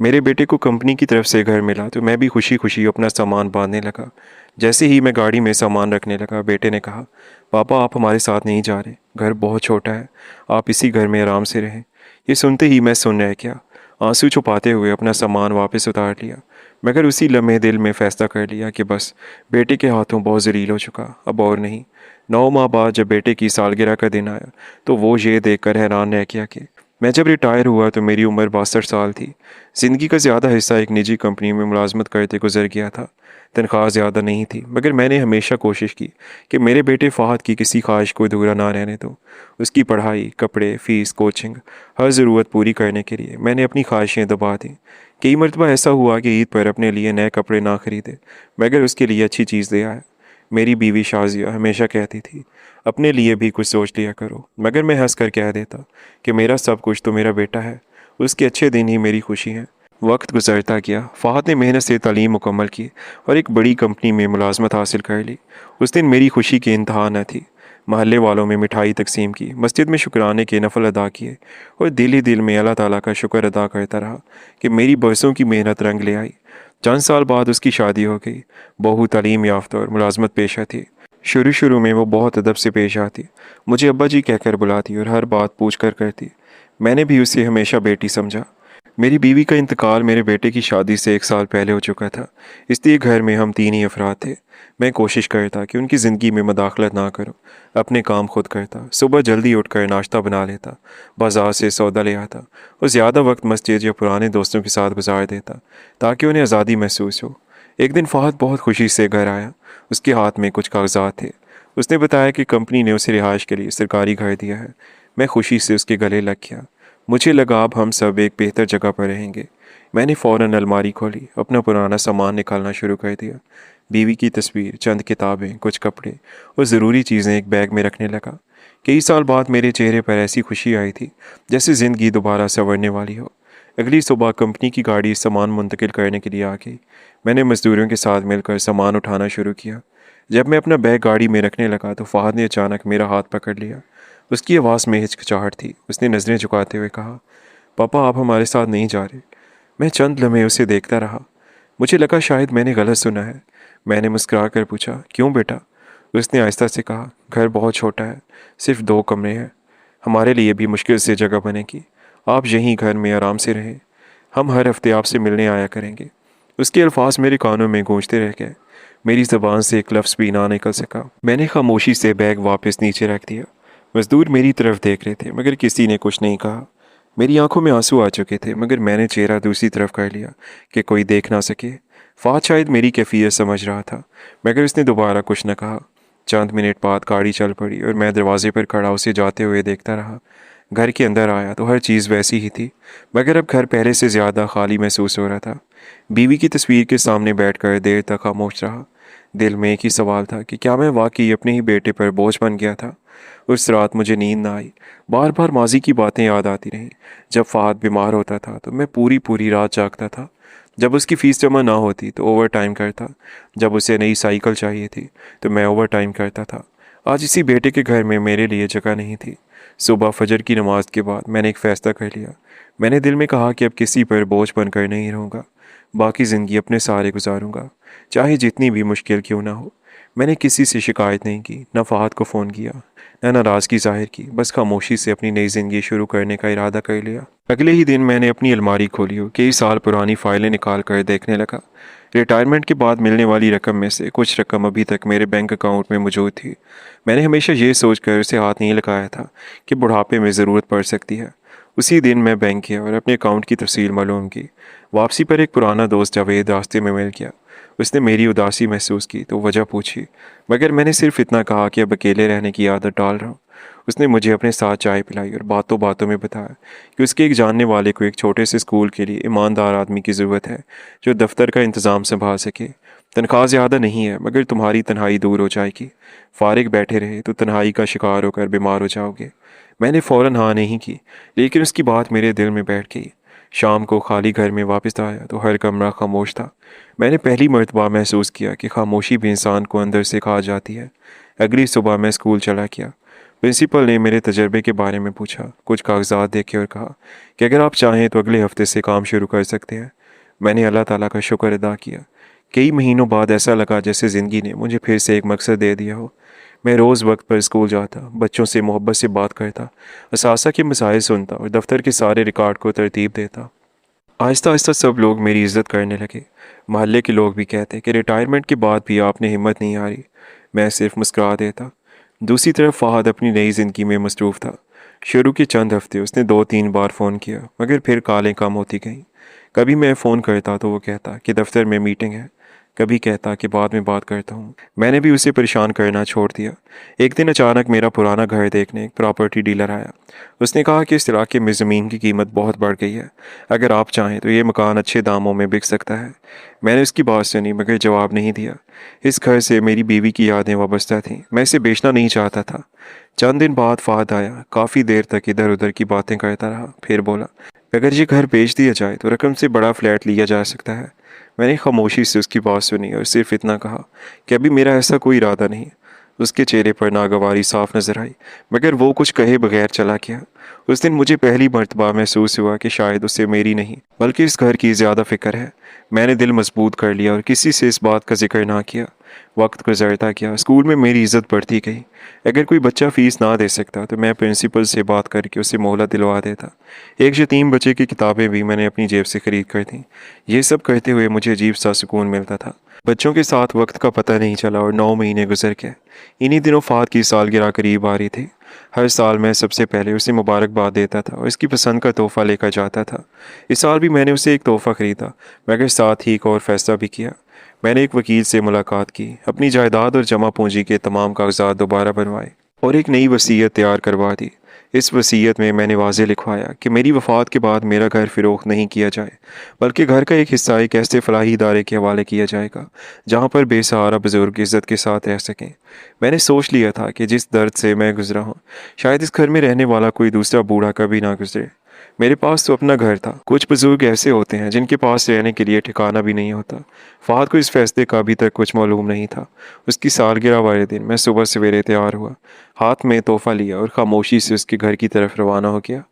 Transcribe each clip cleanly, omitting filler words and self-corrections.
मेरे बेटे को कंपनी की तरफ से घर मिला तो मैं भी खुशी खुशी अपना सामान बांधने लगा। जैसे ही मैं गाड़ी में सामान रखने लगा, बेटे ने कहा, पापा आप हमारे साथ नहीं जा रहे, घर बहुत छोटा है, आप इसी घर में आराम से रहें। ये सुनते ही मैं सुन रह गया। आंसू छुपाते हुए अपना सामान वापस उतार लिया, मगर उसी लम्हे दिल में फैसला कर लिया कि बस बेटे के हाथों बहुत ज़लील हो चुका, अब और नहीं। 9 माह बाद जब बेटे की सालगिरह का दिन आया तो वो ये देखकर हैरान रह गया कि मैं जब रिटायर हुआ तो मेरी उम्र 62 साल थी। ज़िंदगी का ज़्यादा हिस्सा एक निजी कंपनी में मुलाजमत करते गुजर गया था। तनख्वाह ज़्यादा नहीं थी, मगर मैंने हमेशा कोशिश की कि मेरे बेटे फ़हद की किसी ख्वाहिश को अधूरा ना रहने दूँ। उसकी पढ़ाई, कपड़े, फ़ीस, कोचिंग, हर ज़रूरत पूरी करने के लिए मैंने अपनी ख्वाहिशें दबा दी। कई मरतबा ऐसा हुआ कि ईद पर अपने लिए नए कपड़े ना खरीदे, मगर उसके लिए अच्छी चीज़ ले आया। मेरी बीवी शाजिया हमेशा कहती थी, अपने लिए भी कुछ सोच लिया करो, मगर मैं हंस कर कह देता कि मेरा सब कुछ तो मेरा बेटा है, उसके अच्छे दिन ही मेरी खुशी है। वक्त गुजरता गया, फ़हद ने मेहनत से तालीम मुकम्मल की और एक बड़ी कंपनी में मुलाजमत हासिल कर ली। उस दिन मेरी खुशी की इंतहा न थी। महल्ले वालों में मिठाई तकसीम की, मस्जिद में शुक्राने के नफल अदा किए और दिल ही दिल में अल्लाह ताला का शुक्र अदा करता रहा कि मेरी बरसों की मेहनत रंग ले आई। चंद साल बाद उसकी शादी हो गई। बहू तालीम याफ्ता और मुलाजमत पेशा थी। शुरू शुरू में वो बहुत अदब से पेश आती, मुझे अब्बा जी कहकर बुलाती और हर बात पूछ कर करती। मैंने भी उसे हमेशा बेटी समझा। मेरी बीवी का इंतकाल मेरे बेटे की शादी से 1 साल पहले हो चुका था, इसलिए घर में हम 3 ही अफराद थे। मैं कोशिश करता कि उनकी ज़िंदगी में मदाखलत ना करूं, अपने काम खुद करता, सुबह जल्दी उठकर नाश्ता बना लेता, बाजार से सौदा ले आता और ज़्यादा वक्त मस्जिद या पुराने दोस्तों के साथ गुजार देता ताकि उन्हें आज़ादी महसूस हो। एक दिन फ़हद बहुत खुशी से घर आया। उसके हाथ में कुछ कागजात थे। उसने बताया कि कंपनी ने उसे रिहाइश के लिए सरकारी घर दिया है। मैं खुशी से उसके गले लग गया। मुझे लगा अब हम सब एक बेहतर जगह पर रहेंगे। मैंने फ़ौरन अलमारी खोली, अपना पुराना सामान निकालना शुरू कर दिया। बीवी की तस्वीर, चंद किताबें, कुछ कपड़े और ज़रूरी चीज़ें एक बैग में रखने लगा। कई साल बाद मेरे चेहरे पर ऐसी खुशी आई थी जैसे ज़िंदगी दोबारा संवरने वाली हो। अगली सुबह कंपनी की गाड़ी सामान मुंतकिल करने के लिए आ गई। मैंने मज़दूरों के साथ मिलकर सामान उठाना शुरू किया। जब मैं अपना बैग गाड़ी में रखने लगा तो फ़हद ने अचानक मेरा हाथ पकड़ लिया। उसकी आवाज़ में हिचकिचाहट थी। उसने नज़रें झुकाते हुए कहा, पापा आप हमारे साथ नहीं जा रहे। मैं चंद लम्हे उसे देखता रहा। मुझे लगा शायद मैंने गलत सुना है। मैंने मुस्कुरा कर पूछा, क्यों बेटा? उसने आहिस्ता से कहा, घर बहुत छोटा है, सिर्फ 2 कमरे हैं, हमारे लिए भी मुश्किल से जगह बनेगी। आप यहीं घर में आराम से रहें, हम हर हफ्ते आपसे मिलने आया करेंगे। उसके अल्फाज मेरे कानों में गूंजते रह गए। मेरी ज़बान से एक लफ्ज़ भी ना निकल सका। मैंने खामोशी से बैग वापस नीचे रख दिया। मज़दूर मेरी तरफ देख रहे थे, मगर किसी ने कुछ नहीं कहा। मेरी आंखों में आंसू आ चुके थे, मगर मैंने चेहरा दूसरी तरफ कर लिया कि कोई देख ना सके। फ़हद शायद मेरी कैफियत समझ रहा था, मगर उसने दोबारा कुछ न कहा। चंद मिनट बाद गाड़ी चल पड़ी और मैं दरवाजे पर खड़ा उसे जाते हुए देखता रहा। घर के अंदर आया तो हर चीज़ वैसी ही थी, मगर अब घर पहले से ज़्यादा खाली महसूस हो रहा था। बीवी की तस्वीर के सामने बैठकर देर तक खामोश रहा। दिल में एक ही सवाल था कि क्या मैं वाकई अपने ही बेटे पर बोझ बन गया था। उस रात मुझे नींद ना आई। बार बार माजी की बातें याद आती रहीं। जब फ़हद बीमार होता था तो मैं पूरी पूरी रात जागता था। जब उसकी फ़ीस जमा ना होती तो ओवर टाइम करता। जब उसे नई साइकिल चाहिए थी तो मैं ओवर टाइम करता था। आज इसी बेटे के घर में मेरे लिए जगह नहीं थी। सुबह फजर की नमाज के बाद मैंने एक फ़ैसला कर लिया। मैंने दिल में कहा कि अब किसी पर बोझ बनकर नहीं रहूँगा। बाकी ज़िंदगी अपने सहारे गुजारूँगा, चाहे जितनी भी मुश्किल क्यों ना हो। मैंने किसी से शिकायत नहीं की, न फ़हद को फ़ोन किया, न नाराज़गी ज़ाहिर की। बस खामोशी से अपनी नई ज़िंदगी शुरू करने का इरादा कर लिया। अगले ही दिन मैंने अपनी अलमारी खोली और कई साल पुरानी फ़ाइलें निकाल कर देखने लगा। रिटायरमेंट के बाद मिलने वाली रकम में से कुछ रकम अभी तक मेरे बैंक अकाउंट में मौजूद थी। मैंने हमेशा ये सोच कर उसे हाथ नहीं लगाया था कि बुढ़ापे में ज़रूरत पड़ सकती है। उसी दिन मैं बैंक गया और अपने अकाउंट की तफसील मालूम की। वापसी पर एक पुराना दोस्त जावेद रास्ते में मिल गया। उसने मेरी उदासी महसूस की तो वजह पूछी, मगर मैंने सिर्फ इतना कहा कि अब अकेले रहने की आदत डाल रहा हूँ। उसने मुझे अपने साथ चाय पिलाई और बातों बातों में बताया कि उसके एक जानने वाले को एक छोटे से स्कूल के लिए ईमानदार आदमी की ज़रूरत है जो दफ्तर का इंतज़ाम संभाल सके। तनख्वाह ज़्यादा नहीं है, मगर तुम्हारी तन्हाई दूर हो जाएगी। फारिग बैठे रहे तो तन्हाई का शिकार होकर बीमार हो जाओगे। मैंने फ़ौरन हाँ नहीं की, लेकिन उसकी बात मेरे दिल में बैठ गई। शाम को खाली घर में वापस आया तो हर कमरा खामोश था। मैंने पहली मर्तबा महसूस किया कि खामोशी भी इंसान को अंदर से खा जाती है। अगली सुबह मैं स्कूल चला गया। प्रिंसिपल ने मेरे तजर्बे के बारे में पूछा, कुछ कागजात देखे और कहा कि अगर आप चाहें तो अगले हफ्ते से काम शुरू कर सकते हैं। मैंने अल्लाह ताला का शुक्र अदा किया। कई महीनों बाद ऐसा लगा जैसे ज़िंदगी ने मुझे फिर से एक मकसद दे दिया हो। मैं रोज़ वक्त पर स्कूल जाता, बच्चों से मोहब्बत से बात करता, असासा के मसाइल सुनता और दफ्तर के सारे रिकॉर्ड को तरतीब देता। आहिस्ता आहिस्ता सब लोग मेरी इज्जत करने लगे। मोहल्ले के लोग भी कहते कि रिटायरमेंट के बाद भी आपने हिम्मत नहीं हारी। मैं सिर्फ मुस्कुरा देता। दूसरी तरफ फ़हाद अपनी नई ज़िंदगी में मसरूफ़ था। शुरू के चंद हफ्ते उसने 2-3 बार फ़ोन किया, मगर फिर कॉलें कम होती गईं। कभी मैं फ़ोन करता तो वो कहता कि दफ्तर में मीटिंग है, कभी कहता कि बाद में बात करता हूँ। मैंने भी उसे परेशान करना छोड़ दिया। एक दिन अचानक मेरा पुराना घर देखने एक प्रॉपर्टी डीलर आया। उसने कहा कि इस इलाके में ज़मीन की कीमत बहुत बढ़ गई है, अगर आप चाहें तो ये मकान अच्छे दामों में बिक सकता है। मैंने उसकी बात सुनी मगर जवाब नहीं दिया। इस घर से मेरी बीवी की यादें वाबस्ता थीं। मैं इसे बेचना नहीं चाहता था। चंद दिन बाद फ़हद आया। काफ़ी देर तक इधर उधर की बातें करता रहा, फिर बोला, अगर ये घर बेच दिया जाए तो रकम से बड़ा फ्लैट लिया जा सकता है। मैंने खामोशी से उसकी बात सुनी और सिर्फ इतना कहा कि अभी मेरा ऐसा कोई इरादा नहीं। उसके चेहरे पर नागवारी साफ नजर आई, मगर वो कुछ कहे बगैर चला गया। उस दिन मुझे पहली मर्तबा महसूस हुआ कि शायद उसे मेरी नहीं बल्कि इस घर की ज़्यादा फिक्र है। मैंने दिल मजबूत कर लिया और किसी से इस बात का जिक्र ना किया। वक्त गुजरता गया। स्कूल में मेरी इज्जत बढ़ती गई। अगर कोई बच्चा फ़ीस ना दे सकता तो मैं प्रिंसिपल से बात करके उसे मोहलत दिलवा देता। एक यतीम बच्चे की किताबें भी मैंने अपनी जेब से खरीद कर थीं। ये सब करते हुए मुझे अजीब सा सुकून मिलता था। बच्चों के साथ वक्त का पता नहीं चला और 9 महीने गुजर गए। इन्हीं दिनों फ़हद की सालगिरह करीब आ रही थी। हर साल मैं सबसे पहले उसे मुबारकबाद देता था और इसकी पसंद का तोहफ़ा लेकर जाता था। इस साल भी मैंने उसे एक तोहफ़ा ख़रीदा, मगर साथ ही एक और फ़ैसला भी किया। मैंने एक वकील से मुलाकात की, अपनी जायदाद और जमा पूंजी के तमाम कागजात दोबारा बनवाए और एक नई वसीयत तैयार करवा दी। इस वसीयत में मैंने वाज़े लिखवाया कि मेरी वफ़ात के बाद मेरा घर फ़रोख्त नहीं किया जाए, बल्कि घर का एक हिस्सा एक ऐसे फ़लाही इदारे के हवाले किया जाएगा जहाँ पर बेसहारा बुज़ुर्ग इज़्ज़त के साथ रह सकें। मैंने सोच लिया था कि जिस दर्द से मैं गुज़रा हूँ, शायद इस घर में रहने वाला कोई दूसरा बूढ़ा कभी ना गुज़रे। मेरे पास तो अपना घर था। कुछ बुजुर्ग ऐसे होते हैं जिनके पास रहने के लिए ठिकाना भी नहीं होता। फ़हद को इस फैसले का अभी तक कुछ मालूम नहीं था। उसकी सालगिरह वाले दिन मैं सुबह सवेरे तैयार हुआ, हाथ में तोहफ़ा लिया और खामोशी से उसके घर की तरफ रवाना हो गया।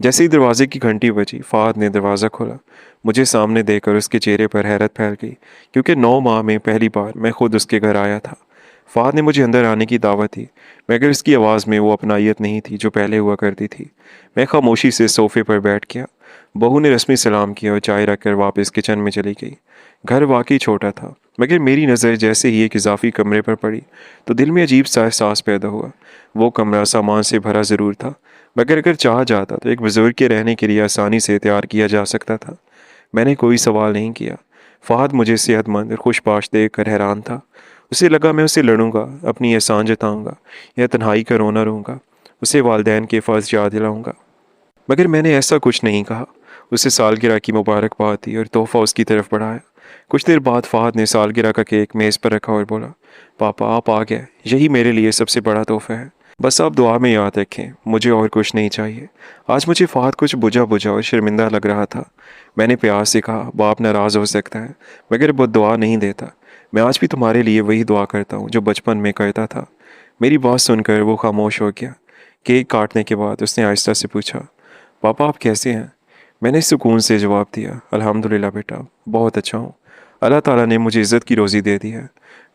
जैसे ही दरवाजे की घंटी बजी, फ़हद ने दरवाज़ा खोला। मुझे सामने देखकर उसके चेहरे पर हैरत फैल गई, क्योंकि 9 माह में पहली बार मैं खुद उसके घर आया था। फ़हद ने मुझे अंदर आने की दावत दी, मगर उसकी आवाज़ में वो अपनायत नहीं थी जो पहले हुआ करती थी। मैं खामोशी से सोफ़े पर बैठ गया। बहू ने रस्मी सलाम किया और चाय रखकर वापस किचन में चली गई। घर वाकई छोटा था, मगर मेरी नज़र जैसे ही एक इजाफी कमरे पर पड़ी तो दिल में अजीब सा एहसास पैदा हुआ। वो कमरा सामान से भरा ज़रूर था, मगर अगर चाहा जाता तो एक बुज़ुर्ग के रहने के लिए आसानी से तैयार किया जा सकता था। मैंने कोई सवाल नहीं किया। फ़हद मुझे सेहतमंद और खुशबाश देख कर हैरान था। उसे लगा मैं उसे लड़ूंगा, अपनी एहसान जताऊंगा या तन्हाई का रोना रहूँगा, उसे वालिदैन के फ़र्ज़ याद दिलाऊंगा। मगर मैंने ऐसा कुछ नहीं कहा। उसे सालगिरह की मुबारकबाद दी और तोहफ़ा उसकी तरफ बढ़ाया। कुछ देर बाद फ़हद ने सालगिरह का केक मेज़ पर रखा और बोला, पापा आप आ गए, यही मेरे लिए सबसे बड़ा तोहफ़ा है। बस आप दुआ में याद रखें, मुझे और कुछ नहीं चाहिए। आज मुझे फ़हद कुछ बुझा बुझा और शर्मिंदा लग रहा था। मैंने प्यार से कहा, बाप नाराज़ हो सकता है, मगर बद्दुआ नहीं देता। मैं आज भी तुम्हारे लिए वही दुआ करता हूँ जो बचपन में करता था। मेरी बात सुनकर वो खामोश हो गया। केक काटने के बाद उसने आहिस्ता से पूछा, पापा आप कैसे हैं? मैंने सुकून से जवाब दिया, अल्हम्दुलिल्लाह बेटा, बहुत अच्छा हूँ। अल्लाह ताला ने मुझे इज़्ज़त की रोज़ी दे दी है।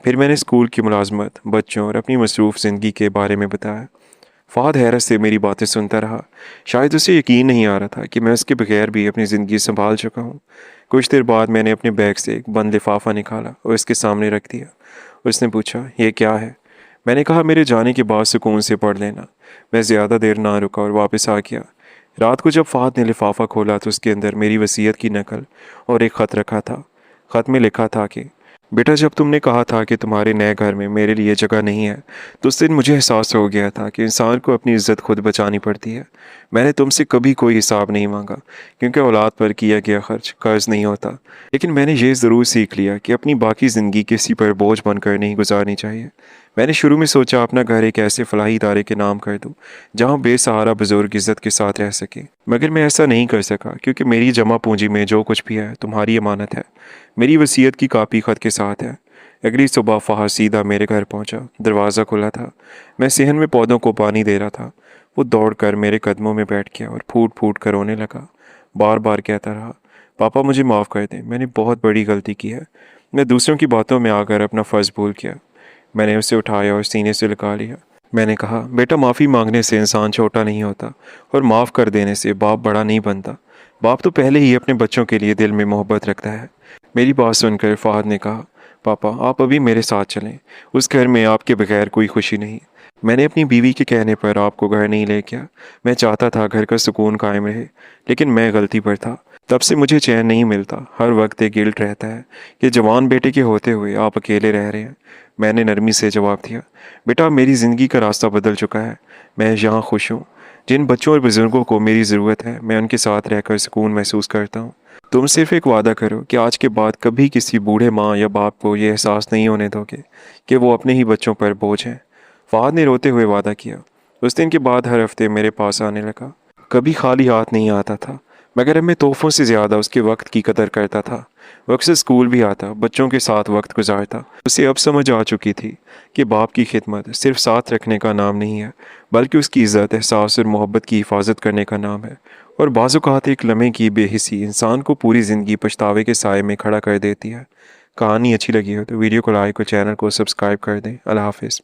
फिर मैंने स्कूल की मुलाजमत, बच्चों और अपनी मसरूफ़ ज़िंदगी के बारे में बताया। फ़हद हैरत से मेरी बातें सुनता रहा। शायद उसे यकीन नहीं आ रहा था कि मैं उसके बगैर भी अपनी ज़िंदगी संभाल चुका हूँ। कुछ देर बाद मैंने अपने बैग से एक बंद लिफाफा निकाला और उसके सामने रख दिया। उसने पूछा, ये क्या है? मैंने कहा, मेरे जाने के बाद सुकून से पढ़ लेना। मैं ज़्यादा देर ना रुका और वापस आ गया। रात को जब फ़हद ने लिफाफा खोला तो उसके अंदर मेरी वसीयत की नकल और एक ख़त रखा था। ख़त में लिखा था कि बेटा, जब तुमने कहा था कि तुम्हारे नए घर में मेरे लिए जगह नहीं है, तो उस दिन मुझे एहसास हो गया था कि इंसान को अपनी इज्जत खुद बचानी पड़ती है। मैंने तुमसे कभी कोई हिसाब नहीं मांगा, क्योंकि औलाद पर किया गया खर्च कर्ज नहीं होता। लेकिन मैंने ये ज़रूर सीख लिया कि अपनी बाकी ज़िंदगी किसी पर बोझ बनकर नहीं गुजारनी चाहिए। मैंने शुरू में सोचा अपना घर एक ऐसे फलाही इदारे के नाम कर दूं जहां बेसहारा बुजुर्ग इज्जत के साथ रह सके, मगर मैं ऐसा नहीं कर सका, क्योंकि मेरी जमा पूंजी में जो कुछ भी है तुम्हारी अमानत है। मेरी वसीयत की कापी ख़त के साथ है। अगली सुबह फ़हाद सीधा मेरे घर पहुंचा। दरवाज़ा खुला था। मैं सेहन में पौधों को पानी दे रहा था। वो दौड़कर मेरे कदमों में बैठ गया और फूट फूट कर रोने लगा। बार बार कहता रहा, पापा मुझे माफ़ कर दें, मैंने बहुत बड़ी गलती की है। मैं दूसरों की बातों में आकर अपना फ़र्ज़ भूल गया। मैंने उसे उठाया और सीने से लगा लिया। मैंने कहा, बेटा माफ़ी मांगने से इंसान छोटा नहीं होता और माफ़ कर देने से बाप बड़ा नहीं बनता। बाप तो पहले ही अपने बच्चों के लिए दिल में मोहब्बत रखता है। मेरी बात सुनकर फ़हाद ने कहा, पापा आप अभी मेरे साथ चलें। उस घर में आपके बगैर कोई खुशी नहीं। मैंने अपनी बीवी के कहने पर आपको घर नहीं ले गया। मैं चाहता था घर का सुकून कायम रहे, लेकिन मैं गलती पर था। तब से मुझे चैन नहीं मिलता। हर वक्त एक गिल्ट रहता है कि जवान बेटे के होते हुए आप अकेले रह रहे हैं। मैंने नरमी से जवाब दिया, बेटा मेरी ज़िंदगी का रास्ता बदल चुका है। मैं यहाँ खुश हूँ। जिन बच्चों और बुज़ुर्गों को मेरी ज़रूरत है, मैं उनके साथ रहकर सुकून महसूस करता हूँ। तुम सिर्फ एक वादा करो कि आज के बाद कभी किसी बूढ़े माँ या बाप को ये एहसास नहीं होने दोगे कि वो अपने ही बच्चों पर बोझ हैं। फ़हाद ने रोते हुए वादा किया। उस दिन के बाद हर हफ्ते मेरे पास आने लगा। कभी खाली हाथ नहीं आता था, मगर अब मैं तोहफ़ों से ज़्यादा उसके वक्त की कदर करता था। वो अक्सर स्कूल भी आता, बच्चों के साथ वक्त गुजारता। उसे अब समझ आ चुकी थी कि बाप की खिदमत सिर्फ साथ रखने का नाम नहीं है, बल्कि उसकी इज़्ज़त, एहसास और मोहब्बत की हिफाजत करने का नाम है। और बाज़-औक़ात एक लम्हे की बेहिसी इंसान को पूरी ज़िंदगी पछतावे के साए में खड़ा कर देती है। कहानी अच्छी लगी हो तो वीडियो को लाइक और चैनल को सब्सक्राइब कर दें। अल्लाह हाफ़िज़।